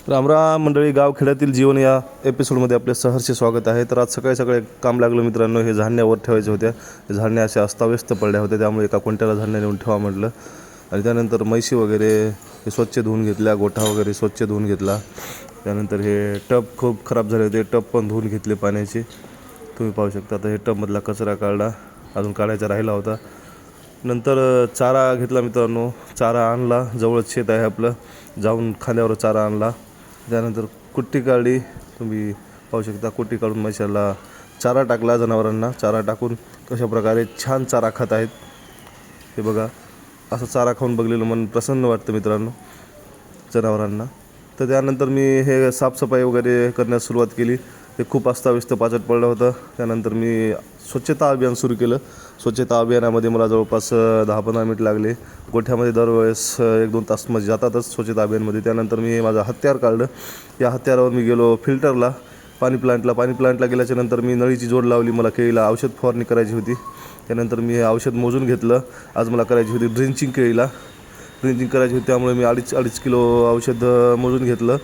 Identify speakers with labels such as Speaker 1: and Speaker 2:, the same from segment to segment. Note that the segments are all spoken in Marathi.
Speaker 1: रामराम मंडळी, गावखेड्यातील जीवन या एपिसोडमध्ये आपले सहर्ष स्वागत आहे। तर आज सकाळी सकाळी काम लागलं मित्रांनो। हे झाडण्यावर ठेवायचे होत्या, झाडण्या अशा अस्ताव्यस्त पडल्या होत्या, त्यामुळे एका कोणत्याला झाडण्या नेऊन ठेवा म्हटलं। आणि त्यानंतर म्हैशी वगैरे हे स्वच्छ धुवून घेतल्या, गोठा वगैरे स्वच्छ धुवून घेतला। त्यानंतर हे टब खूप खराब झाले होते, टब पण धुवून घेतले पाण्याचे, तुम्ही पाहू शकता। आता हे टबमधला कचरा काढला, अजून काढायचा राहिला होता। नंतर चारा घेतला मित्रांनो, चारा आणला, जवळच शेत आहे आपलं, जाऊन खांद्यावर चारा आणला। त्यानंतर कुट्टी काढली, तुम्ही पाहू शकता, कुट्टी काढून म्हशीला चारा टाकला, जनावरांना चारा टाकून कशा प्रकारे छान चारा खात आहेत हे बघा। असं चारा खाऊन बघलेलं मन प्रसन्न वाटतं मित्रांनो जनावरांना। तर त्यानंतर मी हे साफसफाई वगैरे करण्यास सुरुवात केली। ते खूप अस्ताव्यस्त पाचट पडलं होतं। त्यानंतर मी स्वच्छता अभियान सुरू केलं। स्वच्छता अभियानामध्ये मला जवळपास 10-15 मिनिट लागले। गोठ्यामध्ये दरवेळेस 1-2 तास म्हणजे जातातच स्वच्छता अभियानमध्ये। त्यानंतर मी माझं हत्यार काढलं, या हत्यारावर मी गेलो फिल्टरला, पाणी प्लांटला गेल्याच्यानंतर मी नळीची जोड लावली। मला केळीला औषध फवारणी करायची होती, त्यानंतर मी हे औषध मोजून घेतलं। आज मला करायची होती ड्रिंचिंग, केळीला ड्रिंचिंग करायची होती, त्यामुळे मी 2.5 किलो औषध मोजून घेतलं।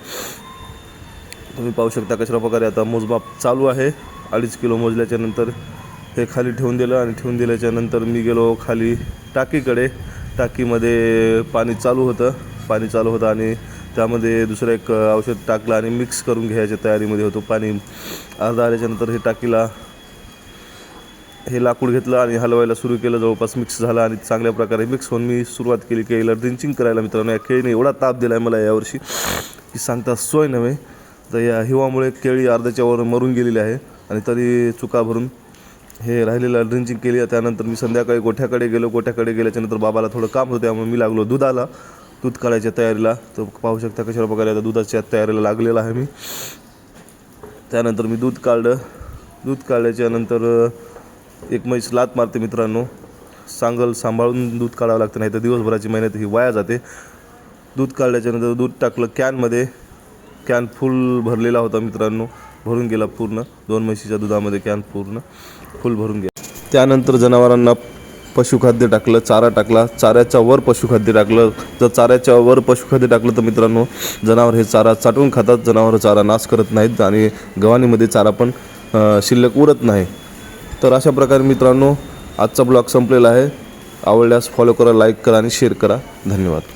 Speaker 1: तुम्ही पाहू शकता कशा प्रकारे आता मोजमाप चालू आहे। 2.5 किलो मोजल्याच्यानंतर हे खाली ठेवून दिलं, आणि ठेवून दिल्याच्यानंतर मी गेलो खाली टाकीकडे। टाकीमध्ये पाणी चालू होतं आणि त्यामध्ये दुसरं एक औषध टाकलं आणि मिक्स करून घ्यायच्या तयारीमध्ये होतो। पाणी अर्धा आल्याच्यानंतर हे टाकीला हे लाकूड घेतलं आणि हलवायला सुरू केलं। जवळपास मिक्स झालं आणि चांगल्या प्रकारे मिक्स होऊन मी सुरुवात केली केळीला ड्रिंचिंग करायला मित्रांनो। या केळीने एवढा ताप दिला आहे मला यावर्षी की सांगता सोय नव्हे। तर या हिवामुळे केळी अर्ध्याच्या वर मरून गेलेली आहे, आणि तरी चुका भरून हे राहिलेलं ड्रिंचिंग केली। त्यानंतर मी संध्याकाळी गोठ्याकडे गेलो। गोठ्याकडे गेल्याच्यानंतर बाबाला थोडं काम होतं, त्यामुळे मी लागलो दूध काढायच्या तयारीला। तर पाहू शकता कशा प्रकारे आता दुधाच्या तयारीला लागलेला आहे मी। त्यानंतर मी दूध काढल्याच्यानंतर एक म्हैस लात मारते मित्रांनो, सांभाळून दूध काढावं लागतं, नाही तर दिवसभराची मेहनत ही वाया जाते। दूध काढल्याच्यानंतर दूध टाकलं कॅनमध्ये, कॅन फुल भरलेला होता मित्रांनो, भरून गेला पूर्ण। 2 म्हशीच्या दुधामध्ये कॅन पूर्ण फुल भरून गेला। त्यानंतर जनावरांना पशुखाद्य टाकलं, चारा टाकला, चाऱ्याच्या वर पशुखाद्य टाकलं। जर चाऱ्याच्या वर पशुखाद्य टाकलं तर मित्रांनो जनावर हे चारा चाटून खातात, जनावर चारा नाश करत नाहीत, आणि गव्हाणीमध्ये चारा पण शिल्लक उरत नाही। तर अशा प्रकारे मित्रांनो आजचा ब्लॉग संपलेला आहे। आवडल्यास फॉलो करा, लाईक करा आणि शेअर करा। धन्यवाद।